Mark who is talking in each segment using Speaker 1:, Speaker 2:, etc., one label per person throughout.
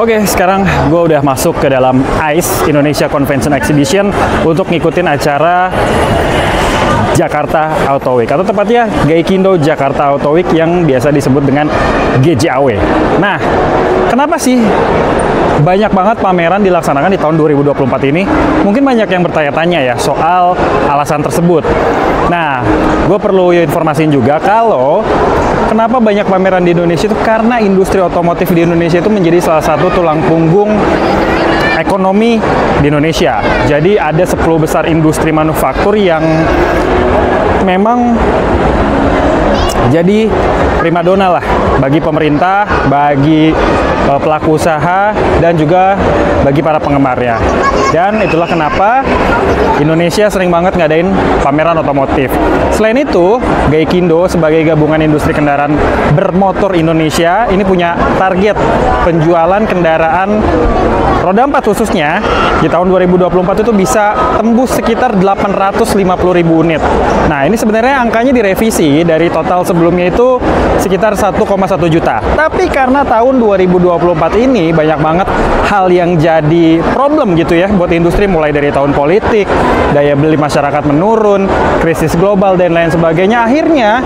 Speaker 1: Oke, sekarang gue udah masuk ke dalam ICE, Indonesia Convention Exhibition, untuk ngikutin acara Jakarta Auto Week, atau tepatnya Gaikindo Jakarta Auto Week yang biasa disebut dengan GJAW. Nah, kenapa sih banyak banget pameran dilaksanakan di tahun 2024 ini? Mungkin banyak yang bertanya-tanya ya soal alasan tersebut. Nah, gue perlu informasiin juga kalau kenapa banyak pameran di Indonesia itu karena industri otomotif di Indonesia itu menjadi salah satu tulang punggung ekonomi di Indonesia. Jadi ada 10 besar industri manufaktur yang memang jadi primadona lah bagi pemerintah, bagi pelaku usaha, dan juga bagi para penggemarnya. Dan itulah kenapa Indonesia sering banget ngadain pameran otomotif. Selain itu, Gaikindo sebagai gabungan industri kendaraan bermotor Indonesia ini punya target penjualan kendaraan roda 4 khususnya di tahun 2024 itu bisa tembus sekitar 850.000 unit. Nah, ini sebenarnya angkanya direvisi dari total sebelumnya itu sekitar 1,1 juta. Tapi karena tahun 2024 ini banyak banget hal yang jadi problem gitu ya buat industri, mulai dari tahun politik, daya beli masyarakat menurun, krisis global, dan lain sebagainya. Akhirnya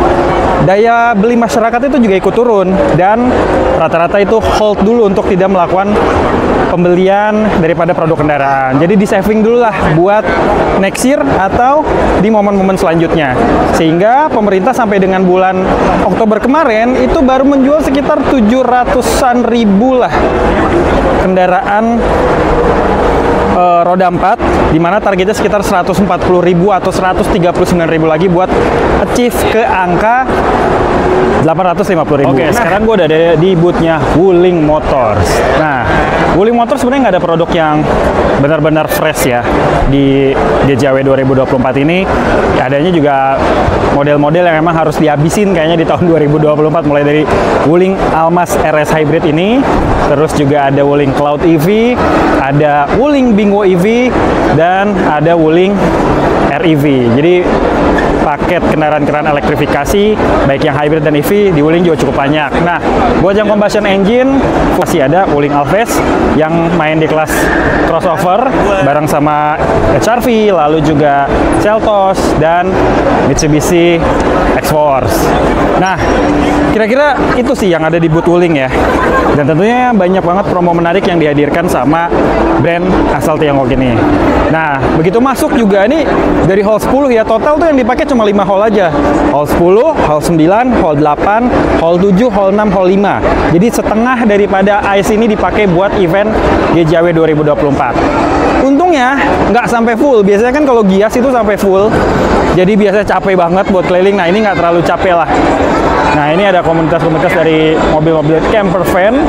Speaker 1: daya beli masyarakat itu juga ikut turun, dan rata-rata itu hold dulu untuk tidak melakukan pembelian daripada produk kendaraan. Jadi di saving dulu lah buat next year atau di momen-momen selanjutnya. Sehingga pemerintah sampai dengan bulan Oktober kemarin itu baru menjual sekitar 700-an ribu lah kendaraan roda 4, di mana targetnya sekitar 140.000 atau 139.000 lagi buat achieve ke angka 850.000. Oke, sekarang gue udah ada di booth-nya Wuling Motors. Nah, Wuling Motors sebenarnya nggak ada produk yang benar-benar fresh ya di GJAW 2024 ini. Adanya juga model-model yang memang harus dihabisin kayaknya di tahun 2024, mulai dari Wuling Almas RS Hybrid ini, terus juga ada Wuling Cloud EV, ada Wuling Bingo EV, dan ada Wuling REV. Jadi paket kendaraan-kendaraan elektrifikasi baik yang hybrid dan EV di Wuling juga cukup banyak. Nah, buat yang combustion engine masih ada Wuling Alves yang main di kelas crossover bareng sama HR-V, lalu juga Seltos dan Mitsubishi X-Force. Nah, kira-kira itu sih yang ada di booth Wuling ya. Dan tentunya banyak banget promo menarik yang dihadirkan sama brand asal Tiongkok ini. Nah, begitu masuk juga nih dari hall 10 ya, total tuh yang dipakai cuma 5 hall aja. Hall 10, hall 9, hall 8, hall 7, hall 6, hall 5. Jadi setengah daripada ICE ini dipakai buat event GJAW 2024. Untungnya nggak sampai full. Biasanya kan kalau Gias itu sampai full. Jadi biasanya capek banget buat keliling. Nah, ini nggak terlalu capek lah. Nah, ini ada komunitas-komunitas dari mobil-mobil camper van.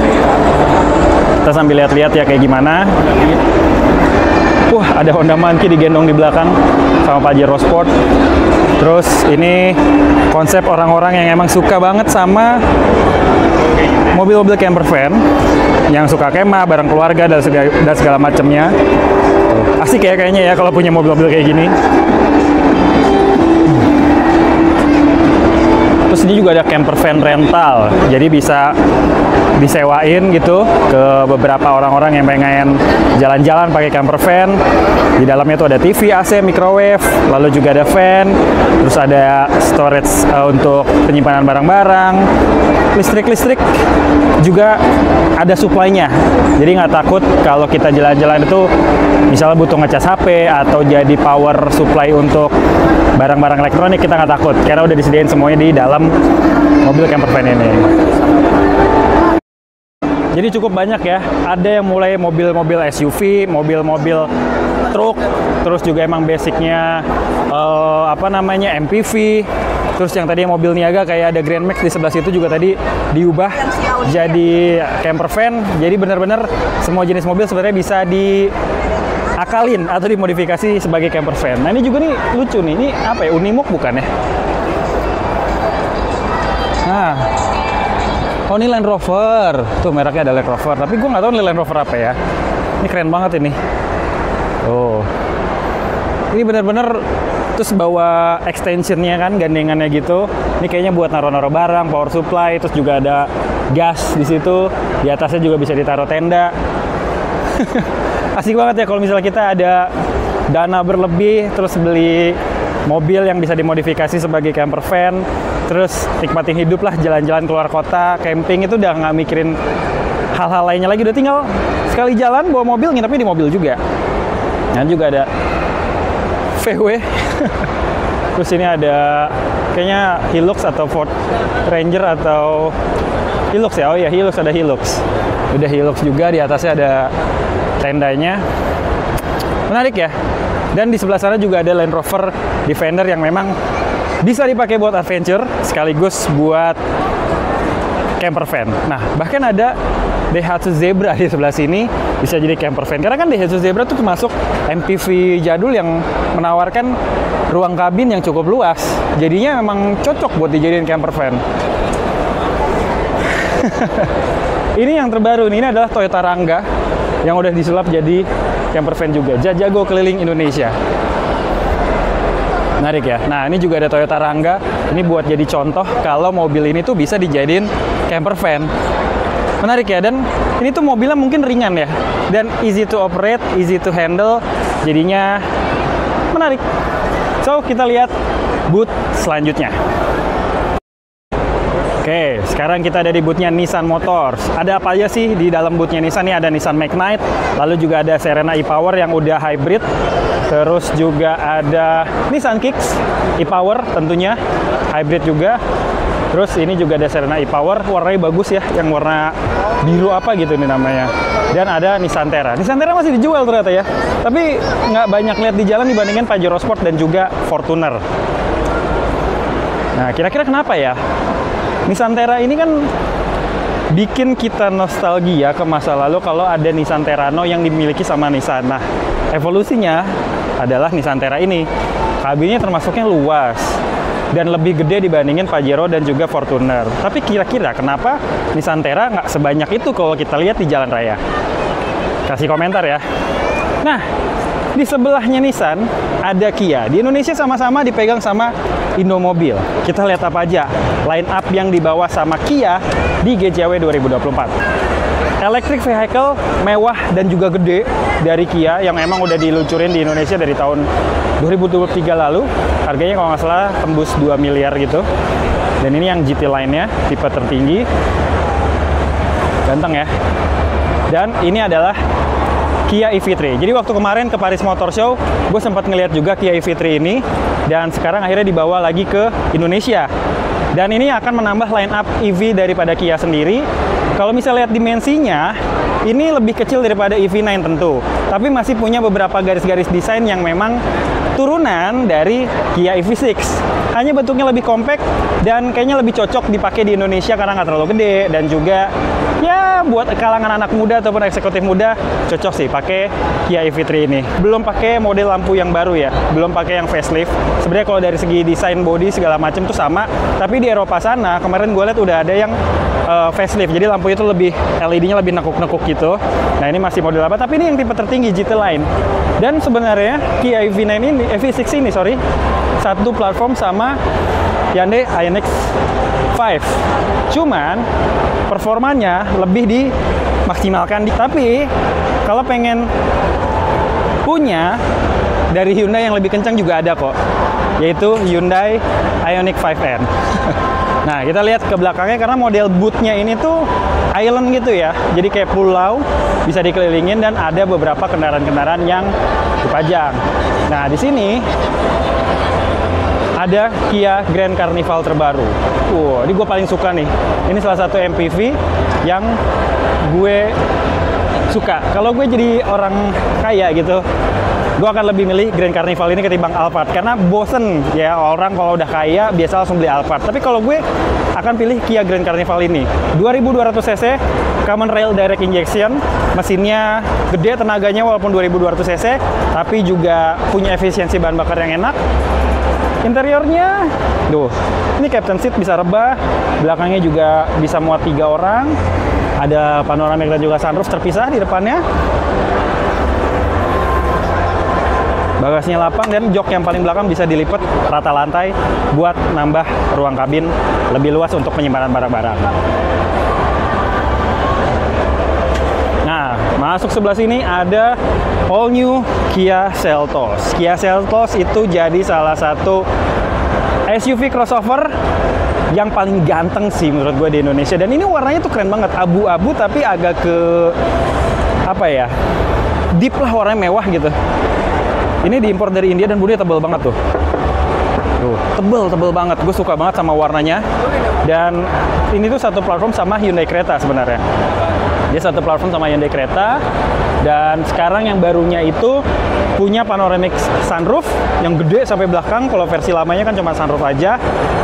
Speaker 1: Kita sambil lihat-lihat ya kayak gimana. Wah, ada Honda Monkey digendong di belakang sama Pajero Sport. Terus ini konsep orang-orang yang emang suka banget sama mobil-mobil camper van, yang suka kemah bareng keluarga dan segala macamnya. Asik ya kayaknya ya kalau punya mobil-mobil kayak gini. Terus ini juga ada camper van rental, jadi bisa disewain gitu ke beberapa orang-orang yang pengen jalan-jalan pakai camper van. Di dalamnya tuh ada TV, AC, microwave, lalu juga ada fan, terus ada storage untuk penyimpanan barang-barang, listrik juga ada supply-nya. Jadi nggak takut kalau kita jalan-jalan itu misalnya butuh ngecas HP atau jadi power supply untuk barang-barang elektronik, kita nggak takut karena udah disediain semuanya di dalam mobil camper van ini. Jadi cukup banyak ya, ada yang mulai mobil-mobil SUV, mobil-mobil truk, terus juga emang basicnya MPV, terus yang tadi mobil niaga kayak ada Grand Max di sebelah situ juga tadi diubah jadi camper van. Jadi benar-benar semua jenis mobil sebenarnya bisa diakalin atau dimodifikasi sebagai camper van. Nah, ini juga nih lucu nih, ini apa ya, Unimog bukan ya? Nah, oh ini Land Rover, tuh mereknya ada Land Rover, tapi gue nggak tahu ini Land Rover apa ya. Ini keren banget ini. Oh, ini benar-benar terus bawa extensionnya kan, gandengannya gitu. Ini kayaknya buat naruh-naruh barang, power supply, terus juga ada gas di situ. Di atasnya juga bisa ditaruh tenda. Asik banget ya kalau misalnya kita ada dana berlebih, terus beli mobil yang bisa dimodifikasi sebagai camper van, terus nikmatin hidup lah, jalan-jalan keluar kota, camping itu udah nggak mikirin hal-hal lainnya lagi, udah tinggal sekali jalan bawa mobil, nginepnya di mobil juga. Dan juga ada VW. Terus ini ada kayaknya Hilux atau Ford Ranger atau Hilux ya. Oh iya, Hilux, ada Hilux. Udah Hilux juga, di atasnya ada tendanya. Menarik ya. Dan di sebelah sana juga ada Land Rover Defender yang memang bisa dipakai buat adventure sekaligus buat camper van. Nah, bahkan ada Daihatsu Zebra di sebelah sini bisa jadi camper van. Karena kan Daihatsu Zebra itu termasuk MPV jadul yang menawarkan ruang kabin yang cukup luas. Jadinya memang cocok buat dijadiin camper van. Ini yang terbaru nih, ini adalah Toyota Rangga yang udah disulap jadi camper van juga. Jajago keliling Indonesia. Menarik ya. Nah, ini juga ada Toyota Rangga. Ini buat jadi contoh kalau mobil ini tuh bisa dijadiin camper van. Menarik ya. Dan ini tuh mobilnya mungkin ringan ya. Dan easy to operate, easy to handle. Jadinya menarik. So, kita lihat booth selanjutnya. Oke, sekarang kita ada di boothnya Nissan Motors. Ada apa aja sih di dalam boothnya Nissan? Ini ada Nissan Magnite, lalu juga ada Serena e-Power yang udah hybrid. Terus juga ada Nissan Kicks e-Power tentunya, hybrid juga. Terus ini juga ada Serena e-Power, warnanya bagus ya, yang warna biru apa gitu nih namanya. Dan ada Nissan Terra. Nissan Terra masih dijual ternyata ya, tapi nggak banyak lihat di jalan dibandingkan Pajero Sport dan juga Fortuner. Nah, kira-kira kenapa ya? Nissan Terra ini kan bikin kita nostalgia ke masa lalu kalau ada Nissan Terrano yang dimiliki sama Nissan. Nah, evolusinya adalah Nissan Terra ini. Kabinnya termasuknya luas dan lebih gede dibandingin Pajero dan juga Fortuner. Tapi kira-kira kenapa Nissan Terra nggak sebanyak itu kalau kita lihat di jalan raya? Kasih komentar ya. Nah, di sebelahnya Nissan ada Kia. Di Indonesia sama-sama dipegang sama Indomobil. Kita lihat apa aja line up yang dibawa sama Kia di GCW 2024. Electric vehicle mewah dan juga gede dari Kia yang emang udah diluncurin di Indonesia dari tahun 2023 lalu. Harganya kalau nggak salah tembus 2 miliar gitu. Dan ini yang GT line-nya, tipe tertinggi. Ganteng ya. Dan ini adalah Kia EV3. Jadi waktu kemarin ke Paris Motor Show, gue sempat ngeliat juga Kia EV3 ini, dan sekarang akhirnya dibawa lagi ke Indonesia. Dan ini akan menambah line up EV daripada Kia sendiri. Kalau misalnya lihat dimensinya, ini lebih kecil daripada EV9 tentu, tapi masih punya beberapa garis-garis desain yang memang turunan dari Kia EV6. Hanya bentuknya lebih compact dan kayaknya lebih cocok dipakai di Indonesia karena nggak terlalu gede, dan juga ya buat kalangan anak muda ataupun eksekutif muda cocok sih pakai Kia EV3 ini. Belum pakai model lampu yang baru ya, belum pakai yang facelift. Sebenarnya kalau dari segi desain body segala macam tuh sama, tapi di Eropa sana kemarin gue lihat udah ada yang facelift. Jadi lampu itu lebih LED-nya lebih nekuk-nekuk gitu. Nah, ini masih model apa? Tapi ini yang tipe tertinggi GT Line. Dan sebenarnya Kia EV9 ini, EV6 ini sorry, satu platform sama Hyundai Ioniq 5. Cuman performanya lebih dimaksimalkan. Tapi kalau pengen punya dari Hyundai yang lebih kencang juga ada kok, yaitu Hyundai Ioniq 5N. Nah, kita lihat ke belakangnya karena model bootnya ini tuh island gitu ya. Jadi kayak pulau, bisa dikelilingin dan ada beberapa kendaraan-kendaraan yang dipajang. Nah, di sini ada Kia Grand Carnival terbaru. Ini gue paling suka nih. Ini salah satu MPV yang gue suka. Kalau gue jadi orang kaya gitu, gue akan lebih milih Grand Carnival ini ketimbang Alphard. Karena bosen ya, orang kalau udah kaya biasa langsung beli Alphard. Tapi kalau gue akan pilih Kia Grand Carnival ini. 2200 cc, Common Rail Direct Injection. Mesinnya gede tenaganya walaupun 2200 cc, tapi juga punya efisiensi bahan bakar yang enak. Interiornya, ini captain seat bisa rebah, belakangnya juga bisa muat 3 orang. Ada panoramik dan juga sunroof terpisah di depannya. Bagasinya lapang dan jok yang paling belakang bisa dilipat rata lantai buat nambah ruang kabin lebih luas untuk penyimpanan barang-barang. Masuk sebelah sini ada all new Kia Seltos. Kia Seltos itu jadi salah satu SUV crossover yang paling ganteng sih menurut gue di Indonesia. Dan ini warnanya tuh keren banget, abu-abu tapi agak ke apa ya, deep lah, warnanya mewah gitu. Ini diimpor dari India dan bodinya tebal banget tuh. Tuh, tebel banget. Gue suka banget sama warnanya. Dan ini tuh satu platform sama Hyundai Creta sebenarnya. Dia satu platform sama Hyundai Creta. Dan sekarang yang barunya itu punya panoramic sunroof yang gede sampai belakang. Kalau versi lamanya kan cuma sunroof aja.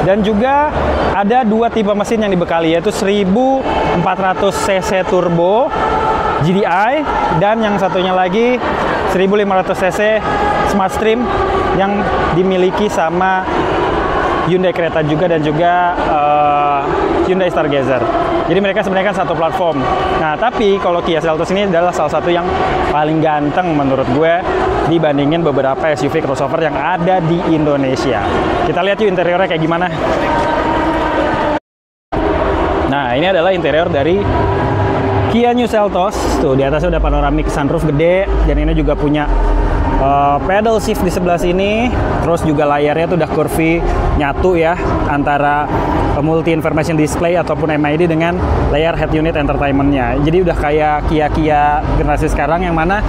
Speaker 1: Dan juga ada dua tipe mesin yang dibekali, yaitu 1400 cc turbo GDI dan yang satunya lagi 1500 cc Smart Stream yang dimiliki sama Hyundai Creta juga dan juga Hyundai Stargazer. Jadi mereka sebenarnya kan satu platform. Nah, tapi kalau Kia Seltos ini adalah salah satu yang paling ganteng menurut gue dibandingin beberapa SUV crossover yang ada di Indonesia. Kita lihat yuk interiornya kayak gimana. Nah, ini adalah interior dari Kia New Seltos. Tuh, di atasnya udah panoramic sunroof gede dan ini juga punya pedal shift di sebelah sini. Terus juga layarnya tuh udah curvy nyatu ya antara multi information display ataupun MID dengan layar head unit entertainment-nya. Jadi udah kayak Kia generasi sekarang yang mana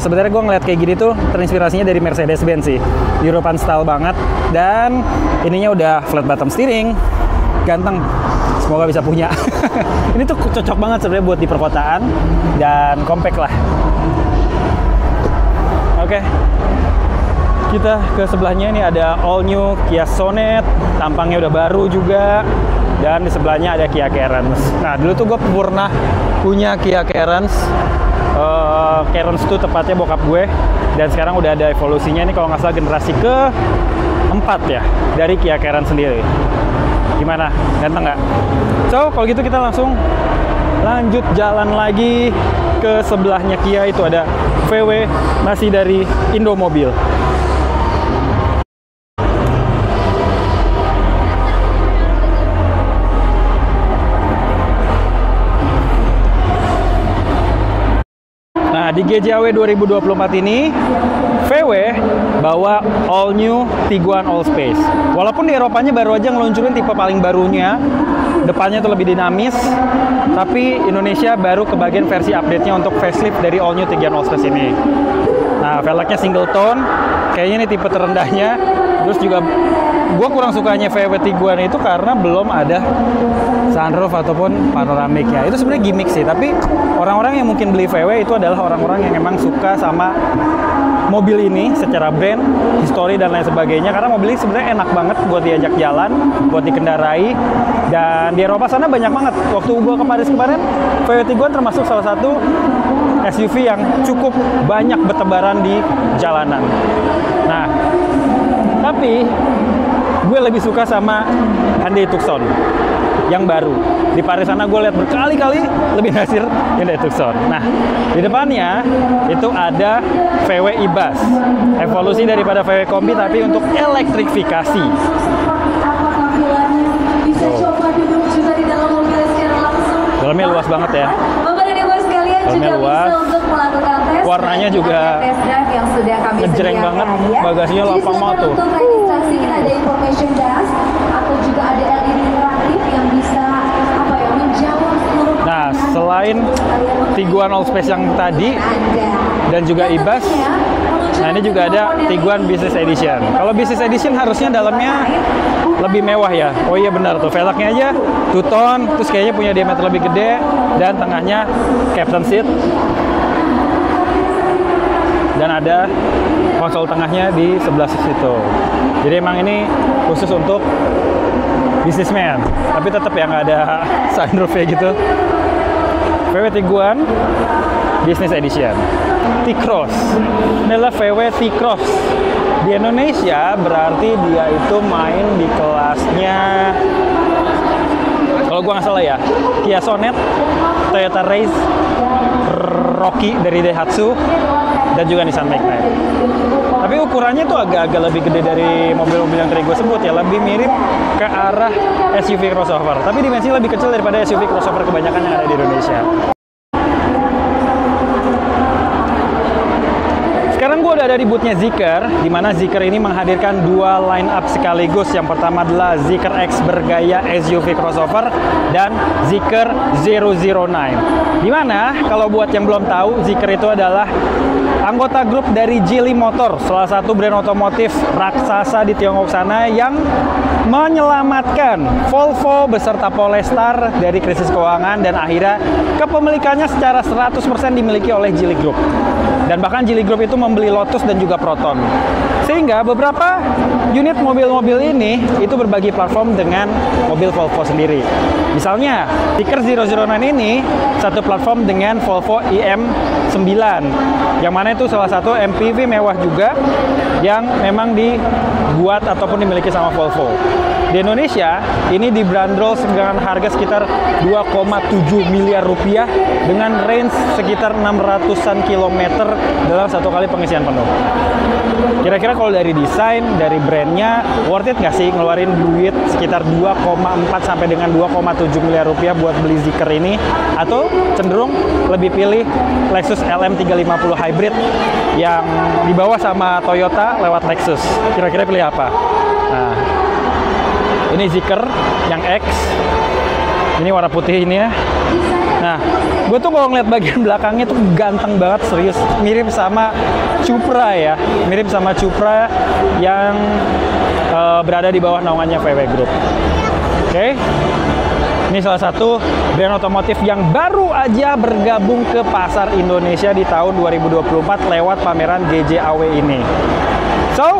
Speaker 1: sebenarnya gue ngeliat kayak gini tuh terinspirasinya dari Mercedes-Benz sih. European style banget dan ininya udah flat bottom steering. Ganteng. Semoga bisa punya. Ini tuh cocok banget sebenarnya buat di perkotaan dan compact lah. Oke, kita ke sebelahnya. Ini ada all new Kia Sonet, tampangnya udah baru juga, dan di sebelahnya ada Kia Carens. Nah, dulu tuh gue pernah punya Kia Carens. Carens itu tepatnya bokap gue, dan sekarang udah ada evolusinya. Ini kalau nggak salah generasi ke-4 ya dari Kia Carens sendiri. Gimana? Ganteng nggak? So, kalau gitu kita langsung lanjut jalan lagi ke sebelahnya Kia. Itu ada VW, masih dari Indomobil. Nah, di GJAW 2024 ini VW bawa all new Tiguan All Space. Walaupun di Eropanya baru aja ngeluncurin tipe paling barunya, depannya tuh lebih dinamis, tapi Indonesia baru kebagian versi update-nya untuk facelift dari all new Tiguan All Space ini. Nah, velgnya single tone, kayaknya ini tipe terendahnya. Terus juga gue kurang sukanya VW Tiguan itu karena belum ada sunroof ataupun panoramiknya. Itu sebenarnya gimmick sih, tapi orang-orang yang mungkin beli VW itu adalah orang-orang yang emang suka sama mobil ini secara brand, histori dan lain sebagainya. Karena mobil ini sebenarnya enak banget buat diajak jalan, buat dikendarai. Dan di Eropa sana banyak banget. Waktu gue ke Paris kemarin, VW Tiguan termasuk salah satu SUV yang cukup banyak bertebaran di jalanan. Nah, tapi gue lebih suka sama Hyundai Tucson yang baru. Di Paris sana gue lihat berkali-kali lebih nasir Hyundai Tucson. Nah, di depannya itu ada VW e-Bus, evolusi daripada VW Kombi tapi untuk elektrifikasi. Dalamnya luas banget ya. Dalamnya luas. Warnanya juga ngejreng banget. Bagasinya lapang banget tuh.
Speaker 2: Ada information desk atau juga ada LED interaktif yang bisa menjawab seluruh.
Speaker 1: Nah, selain Tiguan All Space yang tadi dan juga e-Bus, nah ini juga ada Tiguan Business Edition. Kalau Business Edition harusnya dalamnya lebih mewah ya. Oh iya benar tuh, velgnya aja 2 tone, terus kayaknya punya diameter lebih gede dan tengahnya captain seat. Dan ada konsol tengahnya di sebelah situ. Jadi emang ini khusus untuk businessman, tapi tetap ya nggak ada sunroof ya gitu. VW Tiguan Business Edition. T-Cross. Ini adalah VW T-Cross. Di Indonesia berarti dia itu main di kelasnya, kalau gua nggak salah ya, Kia Sonet, Toyota Race, Rocky dari Daihatsu, dan juga Nissan Magnite. Tapi ukurannya tuh agak-agak lebih gede dari mobil-mobil yang tadi gue sebut ya, lebih mirip ke arah SUV crossover. Tapi dimensinya lebih kecil daripada SUV crossover kebanyakan yang ada di Indonesia. Sekarang gue udah ada di boothnya Zeekr, di mana Zeekr ini menghadirkan dua line up sekaligus. Yang pertama adalah Zeekr X bergaya SUV crossover dan Zeekr 009. Dimana kalau buat yang belum tahu, Zeekr itu adalah anggota grup dari Geely Motor, salah satu brand otomotif raksasa di Tiongkok sana yang menyelamatkan Volvo beserta Polestar dari krisis keuangan, dan akhirnya kepemilikannya secara 100% dimiliki oleh Geely Group. Dan bahkan Geely Group itu membeli Lotus dan juga Proton. Sehingga beberapa unit mobil-mobil ini itu berbagi platform dengan mobil Volvo sendiri. Misalnya, Zeekr 009 ini satu platform dengan Volvo IM9, yang mana itu salah satu MPV mewah juga yang memang dibuat ataupun dimiliki sama Volvo. Di Indonesia, ini dibanderol dengan harga sekitar 2,7 miliar rupiah dengan range sekitar 600-an kilometer dalam satu kali pengisian penuh. Kira-kira kalau dari desain, dari brandnya, worth it nggak sih ngeluarin duit sekitar 2,4 sampai dengan 2,7 miliar rupiah buat beli Zeekr ini? Atau cenderung lebih pilih Lexus LM350 Hybrid yang dibawa sama Toyota lewat Lexus? Kira-kira pilih apa? Nah, ini Zeekr yang X, ini warna putih ini ya. Nah, gue tuh kalau ngeliat bagian belakangnya tuh ganteng banget, serius. Mirip sama Cupra ya, mirip sama Cupra yang berada di bawah naungannya VW Group. Oke. Ini salah satu brand otomotif yang baru aja bergabung ke pasar Indonesia di tahun 2024 lewat pameran GJAW ini. So,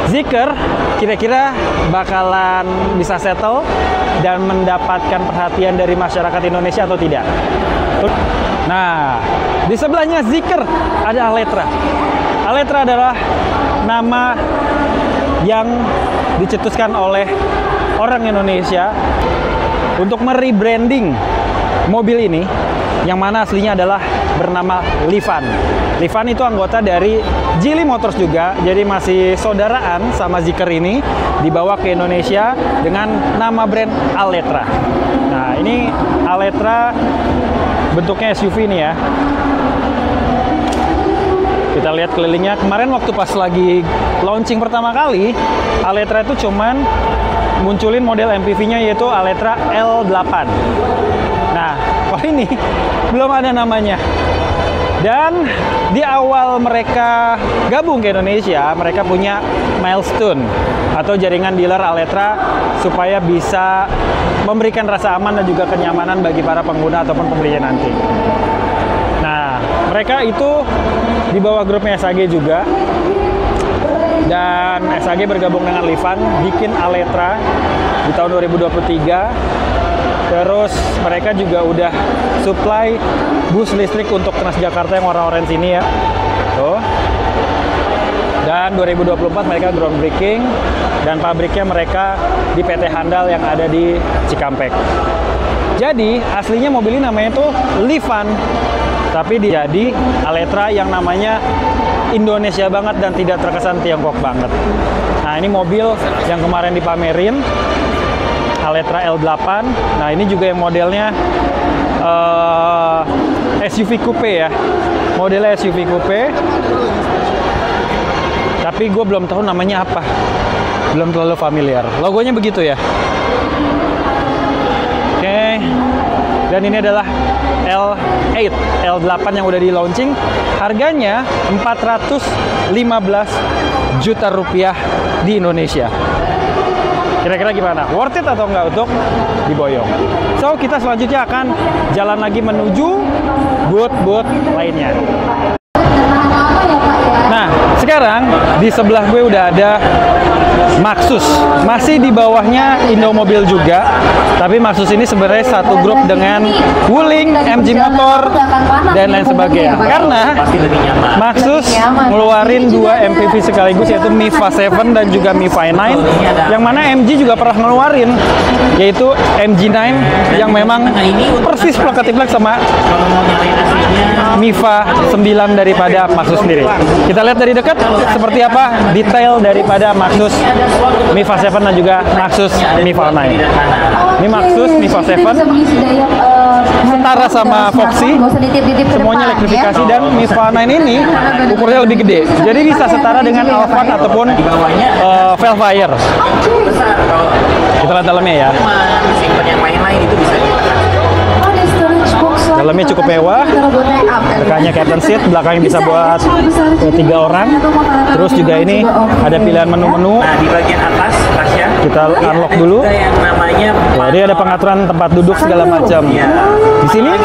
Speaker 1: Zeekr kira-kira bakalan bisa settle dan mendapatkan perhatian dari masyarakat Indonesia atau tidak? Nah, di sebelahnya Zeekr ada Aletra. Aletra adalah nama yang dicetuskan oleh orang Indonesia untuk merebranding mobil ini, yang mana aslinya adalah bernama Livan. Livan itu anggota dari Geely Motors juga, jadi masih saudaraan sama Zeekr ini, dibawa ke Indonesia dengan nama brand Aletra. Nah, ini Aletra bentuknya SUV nih ya. Kita lihat kelilingnya. Kemarin waktu pas lagi launching pertama kali, Aletra itu cuman munculin model MPV-nya yaitu Aletra L8. Nah, kalau ini belum ada namanya. Dan di awal mereka gabung ke Indonesia, mereka punya milestone atau jaringan dealer Aletra supaya bisa memberikan rasa aman dan juga kenyamanan bagi para pengguna ataupun pembelinya nanti. Nah, mereka itu di bawah grupnya SAG juga. Dan SAG bergabung dengan Livan, bikin Aletra di tahun 2023. Terus mereka juga udah supply bus listrik untuk Transjakarta yang warna orange ini ya. Tuh. Dan 2024 mereka groundbreaking dan pabriknya mereka di PT Handal yang ada di Cikampek. Jadi aslinya mobil ini namanya tuh Livan, tapi jadi Aletra yang namanya Indonesia banget dan tidak terkesan Tiongkok banget. Nah, ini mobil yang kemarin dipamerin, Aletra L8. Nah, ini juga yang modelnya SUV coupe ya, modelnya SUV coupe. Tapi gue belum tahu namanya apa, belum terlalu familiar. Logonya begitu ya. Oke. Dan ini adalah L8, L8 yang udah di launching. Harganya 415 juta rupiah di Indonesia. Kira-kira gimana? Worth it atau enggak untuk diboyong? So, kita selanjutnya akan jalan lagi menuju booth-booth lainnya. Nah, sekarang di sebelah gue udah ada Maxus, masih di bawahnya Indomobil juga, tapi Maxus ini sebenarnya satu grup dengan Wuling, MG Motor, dan lain sebagainya. Karena Maxus ngeluarin dua MPV sekaligus, yaitu Miva 7 dan juga Miva 9, yang mana MG juga pernah ngeluarin, yaitu MG9 yang memang persis plek-plek sama Miva 9 daripada Maxus sendiri. Kita lihat dari dekat seperti apa detail daripada Maxus Miva 7 dan juga Maxus Miva 9. Ini Maxus Miva 7 setara sama Foxy, semuanya elektrifikasi, dan Miva 9 ini ukurnya lebih gede. Jadi bisa setara dengan Alphard ataupun Velfire. Kita lihat dalamnya ya.
Speaker 3: Yang lain-lain itu bisa
Speaker 1: Dalamnya cukup mewah, dekatnya captain seat, belakangnya bisa buat 3 orang. Terus juga ini ada pilihan menu-menu.
Speaker 3: Nah, di bagian atas, Tasya,
Speaker 1: kita unlock dulu.
Speaker 3: yang namanya
Speaker 1: Jadi ada pengaturan tempat duduk segala macam. Di sini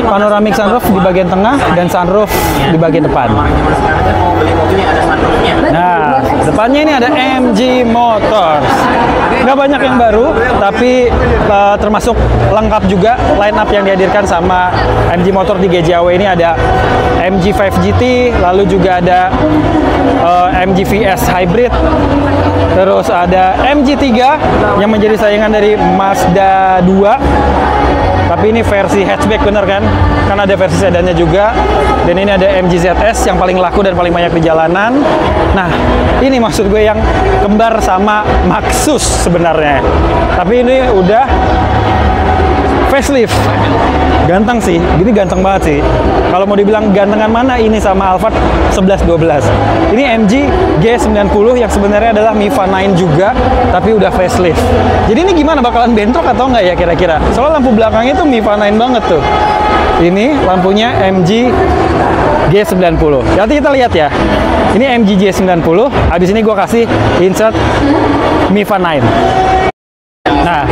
Speaker 1: panoramic sunroof di bagian tengah dan sunroof di bagian depan.
Speaker 3: sekarang kan mau beli mobil yang ada sunroofnya.
Speaker 1: Nah, depannya ini ada MG Motors. Nggak banyak yang baru, tapi termasuk lengkap juga line up yang dihadirkan sama MG Motor di GJAW ini. Ada MG5 GT, lalu juga ada MG VS Hybrid, terus ada MG3 yang menjadi saingan dari Mazda 2. Tapi ini versi hatchback, bener kan? Kan ada versi sedannya juga. Dan ini ada MG ZS yang paling laku dan paling banyak di jalanan. Nah, ini maksud gue yang kembar sama Maxus sebenarnya. Tapi ini udah facelift. Ganteng sih, gini ganteng banget sih. Kalau mau dibilang gantengan mana ini sama Alphard 11-12. Ini MG G90 yang sebenarnya adalah Miva 9 juga, tapi udah facelift. Jadi ini gimana, bakalan bentrok atau enggak ya kira-kira? Soalnya lampu belakangnya tuh Miva 9 banget tuh. Ini lampunya MG G90. Nanti kita lihat ya. Ini MG G90. Habis ini gue kasih insert Miva 9. Nah,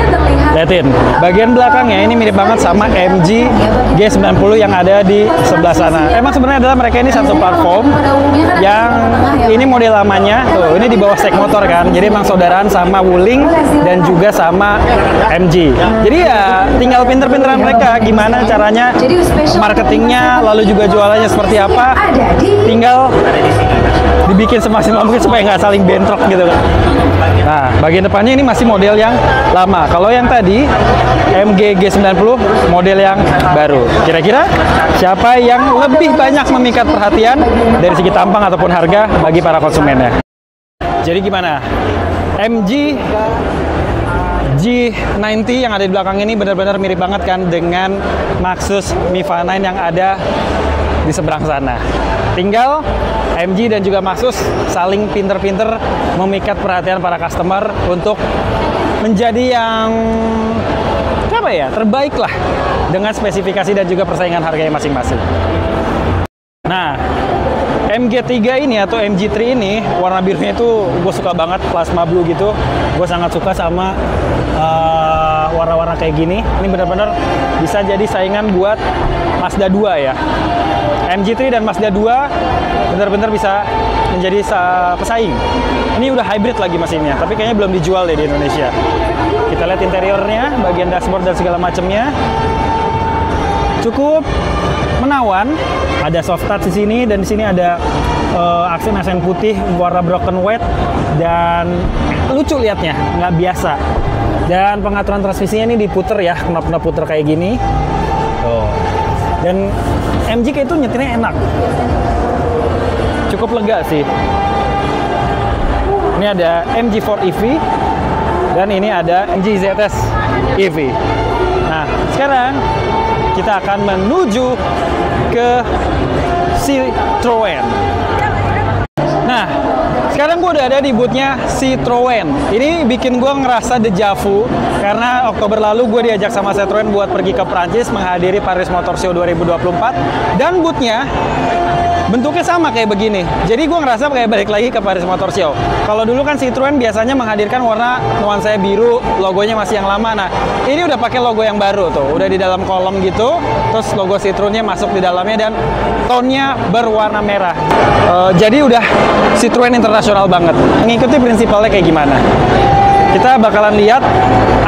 Speaker 1: liatin, bagian belakangnya ini mirip banget sama MG G90 yang ada di sebelah sana. Emang sebenarnya adalah mereka ini satu platform yang ini model lamanya. Tuh, ini di bawah Sek Motor kan. Jadi emang saudaraan sama Wuling dan juga sama MG. Jadi ya tinggal pinter-pinteran mereka gimana caranya marketingnya, lalu juga jualannya seperti apa. Tinggal dibikin semaksimal mungkin supaya nggak saling bentrok gitu kan. Nah, bagian depannya ini masih model yang lama. Kalau yang tadi MG G90 model yang baru. Kira-kira siapa yang lebih banyak memikat perhatian dari segi tampang ataupun harga bagi para konsumennya? Jadi gimana? MG G90 yang ada di belakang ini benar-benar mirip banget kan dengan Maxus Miva 9 yang ada di seberang sana. Tinggal MG dan juga Maxus saling pinter-pinter memikat perhatian para customer untuk menjadi yang apa ya, terbaik lah dengan spesifikasi dan juga persaingan harganya masing-masing. Nah, MG3 ini atau MG3 ini warna birunya itu gue suka banget, plasma blue gitu. Gue sangat suka sama warna-warna kayak gini. Ini benar-benar bisa jadi saingan buat Mazda 2 ya. MG3 dan Mazda 2 benar-benar bisa menjadi pesaing. Ini udah hybrid lagi mesinnya, tapi kayaknya belum dijual deh di Indonesia. Kita lihat interiornya, bagian dashboard dan segala macamnya. Cukup menawan. Ada soft touch di sini, dan di sini ada aksen putih warna broken white, dan lucu liatnya, nggak biasa. Dan pengaturan transmisinya ini diputer ya, knop-knop puter kayak gini. Dan MG itu nyetirnya enak, cukup lega sih. Ini ada MG4 EV dan ini ada MG ZS EV. Nah, sekarang kita akan menuju ke Citroen. Nah, sekarang gue udah ada di boothnya Citroen. Ini bikin gue ngerasa dejavu karena Oktober lalu gue diajak sama Citroen buat pergi ke Prancis menghadiri Paris Motor Show 2024, dan boothnya bentuknya sama kayak begini. Jadi gue ngerasa kayak balik lagi ke Paris Motor Show. Kalau dulu kan Citroen biasanya menghadirkan warna nuansa biru, logonya masih yang lama. Nah, ini udah pakai logo yang baru tuh, udah di dalam kolom gitu. Terus logo Citroennya masuk di dalamnya dan tone-nya berwarna merah. Jadi udah Citroen internasional banget. Mengikuti prinsipalnya kayak gimana? Kita bakalan lihat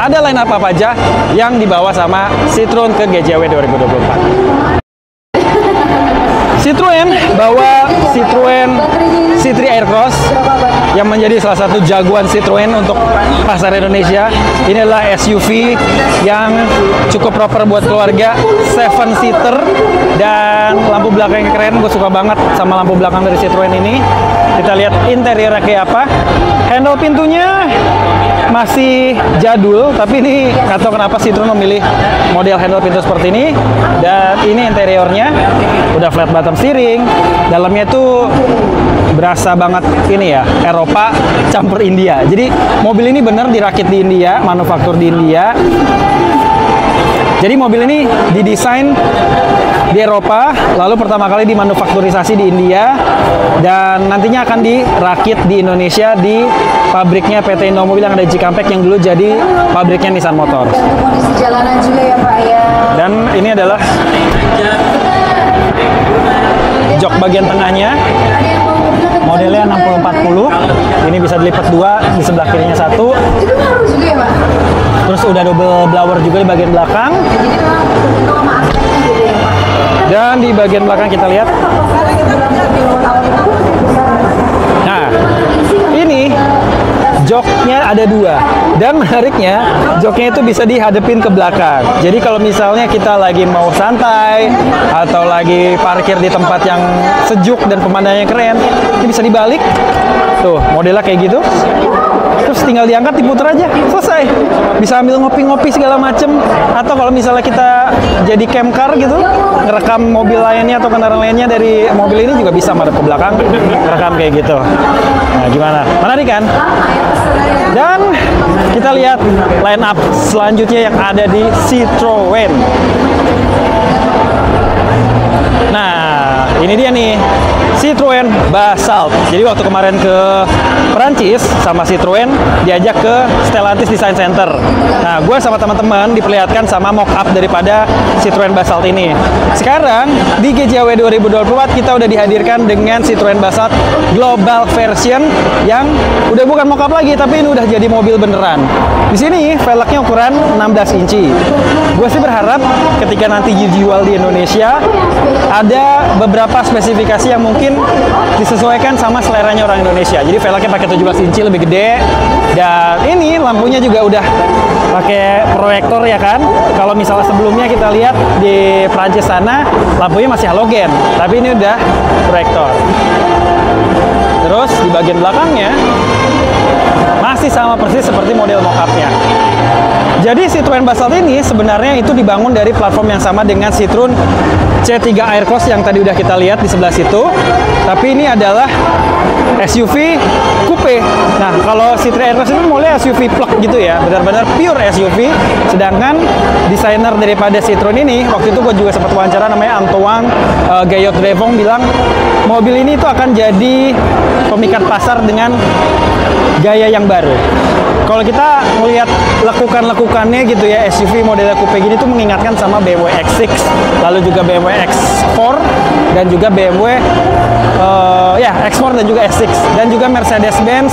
Speaker 1: ada line up apa aja yang dibawa sama Citroen ke GJAW 2024. Citroen bawa Citroen C3 Aircross yang menjadi salah satu jagoan Citroen untuk pasar Indonesia. Ini adalah SUV yang cukup proper buat keluarga, 7 seater, dan lampu belakangnya keren. Gue suka banget sama lampu belakang dari Citroen ini. Kita lihat interiornya kayak apa. Handle pintunya masih jadul, tapi ini nggak tahu kenapa Citroen memilih model handle pintu seperti ini. Dan ini interiornya udah flat bottom steering, dalamnya tuh berasa banget ini ya, Eropa campur India. Jadi mobil ini bener dirakit di India, manufaktur di India. Jadi mobil ini didesain di Eropa, lalu pertama kali dimanufakturisasi di India, dan nantinya akan dirakit di Indonesia di pabriknya PT Indomobil yang ada di Cikampek, yang dulu jadi pabriknya Nissan Motor.
Speaker 2: Untuk kondisi jalanan juga ya Pak ya.
Speaker 1: Dan ini adalah jok bagian tengahnya,
Speaker 2: Ada yang mau mobil kencang
Speaker 1: modelnya
Speaker 2: juga ya, Pak,
Speaker 1: 60-40. Ini bisa dilipat dua, di sebelah kirinya satu.
Speaker 2: ya? Itu ngaruh juga ya Pak.
Speaker 1: Terus udah double blower juga di bagian belakang.
Speaker 2: Jadi memang tergantung sama aspeknya gitu ya Pak.
Speaker 1: Dan di bagian belakang kita lihat, nah ini joknya ada dua, dan menariknya joknya itu bisa dihadapin ke belakang. Jadi kalau misalnya kita lagi mau santai atau lagi parkir di tempat yang sejuk dan pemandangannya keren, ini bisa dibalik. Tuh modelnya kayak gitu. Terus tinggal diangkat, diputer aja, selesai. Bisa ambil ngopi-ngopi segala macem. Atau kalau misalnya kita jadi cam car gitu, ngerekam mobil lainnya atau kendaraan lainnya dari mobil ini juga bisa madep ke belakang, ngerekam kayak gitu. Nah gimana? Menarik kan? Dan kita lihat line up selanjutnya yang ada di Citroen. Nah, ini dia nih, Citroen Basalt. Jadi waktu kemarin ke Perancis sama Citroen, diajak ke Stellantis Design Center. Nah, gue sama teman-teman diperlihatkan sama mock-up daripada Citroen Basalt ini. Sekarang, di GJW 2024, kita udah dihadirkan dengan Citroen Basalt Global Version yang udah bukan mock-up lagi, tapi ini udah jadi mobil beneran. Di sini, velgnya ukuran 16 inci. Gue sih berharap ketika nanti dijual di Indonesia, ada beberapa spesifikasi yang mungkin disesuaikan sama seleranya orang Indonesia. Jadi velgnya pakai 17 inci, lebih gede, dan ini lampunya juga udah pakai proyektor ya kan. Kalau misalnya sebelumnya kita lihat di Prancis sana lampunya masih halogen, tapi ini udah proyektor. Terus di bagian belakangnya masih sama persis seperti model mock-up-nya. Jadi Citroen Basalt ini sebenarnya itu dibangun dari platform yang sama dengan Citroen C3 Aircross yang tadi udah kita lihat di sebelah situ. Tapi ini adalah SUV coupe. Nah, kalau C3 Aircross itu mulai SUV plug gitu ya, benar-benar pure SUV. Sedangkan desainer daripada Citroen ini, waktu itu gue juga sempat wawancara, namanya Antoine Gayot-Drevong, bilang mobil ini tuh akan jadi pemikat pasar dengan gaya yang baru. Kalau kita melihat lekukan-lekukannya gitu ya, SUV model coupe gini tuh mengingatkan sama BMW X6, lalu juga BMW X4, dan juga BMW X4 dan juga S6, dan juga Mercedes-Benz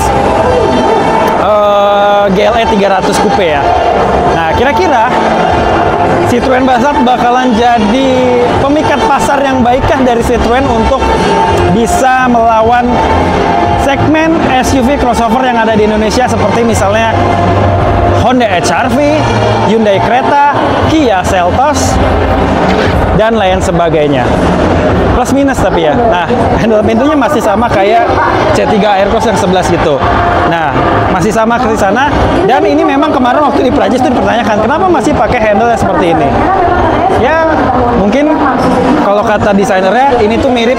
Speaker 1: GLE 300 coupe ya. Nah, kira-kira Citroen Basalt bakalan jadi pemikat pasar yang baikkah dari Citroen untuk bisa melawan segmen SUV crossover yang ada di Indonesia, seperti misalnya Honda HR-V, Hyundai Creta, Kia Seltos, dan lain sebagainya. Plus minus tapi ya. Nah, handle pintunya masih sama kayak C3 Aircross yang 11 gitu. Nah, masih sama ke sana. Dan ini memang kemarin waktu di Prancis itu dipertanyakan, kenapa masih pakai handle yang seperti ini? Ya, mungkin kalau kata desainernya, ini tuh mirip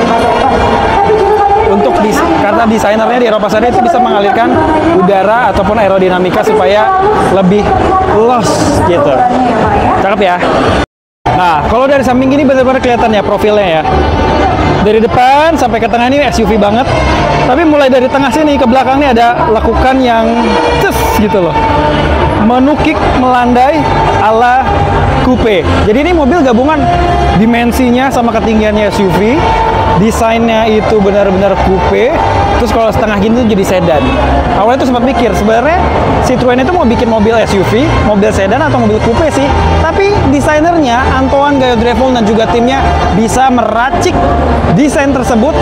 Speaker 1: untuk karena desainernya di Eropa sana itu bisa mengalirkan udara ataupun aerodinamika supaya lebih los gitu. Cakep ya. Nah, kalau dari samping gini benar-benar kelihatan ya profilnya ya. Dari depan sampai ke tengah ini SUV banget. Tapi mulai dari tengah sini ke belakang ini ada lekukan yang gitu loh. Menukik, melandai ala coupe. Jadi ini mobil gabungan dimensinya sama ketinggiannya SUV. Desainnya itu benar-benar coupe. Terus kalau setengah gini tuh jadi sedan. Awalnya tuh sempat mikir, sebenarnya Citroen itu mau bikin mobil SUV, mobil sedan atau mobil coupe sih. Tapi desainernya Antoine Gaillard-Greffel dan juga timnya bisa meracik desain tersebut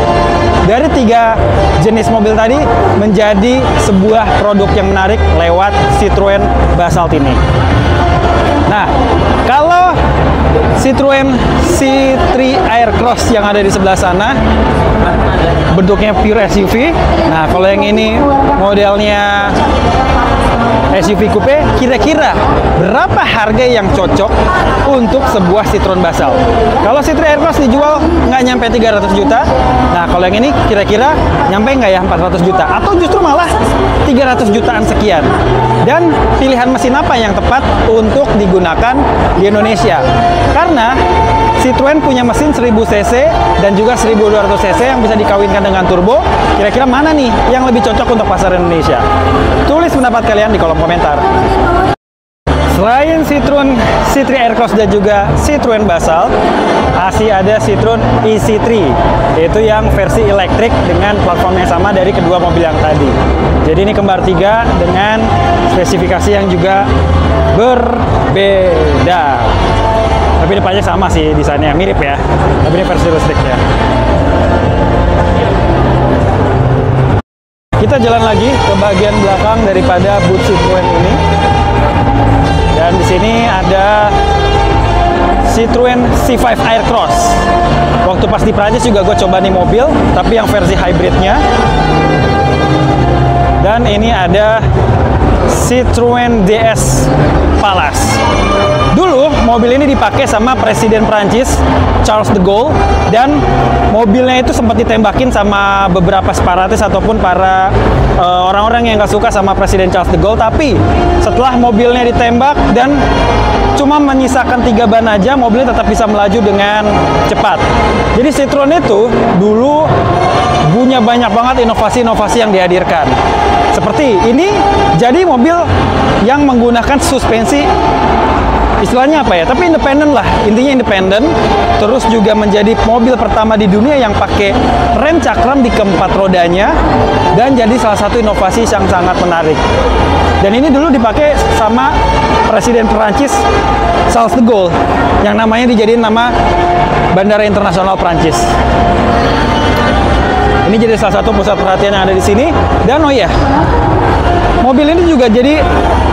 Speaker 1: dari 3 jenis mobil tadi menjadi sebuah produk yang menarik lewat Citroen Basalt ini. Nah, kalau Citroen C3 Aircross yang ada di sebelah sana bentuknya pure SUV. Nah, kalau yang ini modelnya SUV coupe, kira-kira berapa harga yang cocok untuk sebuah Citroen Basalt? Kalau C3 Aircross dijual nggak nyampe 300 juta. Nah, kalau yang ini kira-kira nyampe nggak ya 400 juta? Atau justru malah 300 jutaan sekian? Dan pilihan mesin apa yang tepat untuk digunakan di Indonesia? Karena Citroen punya mesin 1000 cc dan juga 1200 cc yang bisa dikawinkan dengan turbo. Kira-kira mana nih yang lebih cocok untuk pasar Indonesia? Tulis pendapat kalian di kolom komentar. Selain Citroen C3 Aircross dan juga Citroen Basalt, masih ada Citroen EC3, yaitu yang versi elektrik dengan platform yang sama dari kedua mobil yang tadi. Jadi ini kembar 3 dengan spesifikasi yang juga berbeda. Tapi depannya sama sih, desainnya mirip ya. Tapi ini versi listriknya. Kita jalan lagi ke bagian belakang daripada booth Citroen ini. Dan di sini ada Citroen C5 Aircross. Waktu pas di Prancis juga gue coba nih mobil, tapi yang versi hybridnya. Dan ini ada Citroen DS Palace. Dulu mobil ini dipakai sama Presiden Prancis Charles de Gaulle, dan mobilnya itu sempat ditembakin sama beberapa separatis ataupun para orang-orang yang nggak suka sama Presiden Charles de Gaulle. Tapi setelah mobilnya ditembak dan cuma menyisakan 3 ban aja, mobilnya tetap bisa melaju dengan cepat. Jadi Citroen itu dulu punya banyak banget inovasi-inovasi yang dihadirkan. Seperti ini, jadi mobil yang menggunakan suspensi, istilahnya apa ya, tapi independen lah, intinya independen. Terus juga menjadi mobil pertama di dunia yang pakai rem cakram di keempat rodanya, dan jadi salah satu inovasi yang sangat menarik. Dan ini dulu dipakai sama Presiden Perancis Charles de Gaulle, yang namanya dijadiin nama Bandara Internasional Perancis. Ini jadi salah satu pusat perhatian yang ada di sini. Dan oh ya, mobil ini juga jadi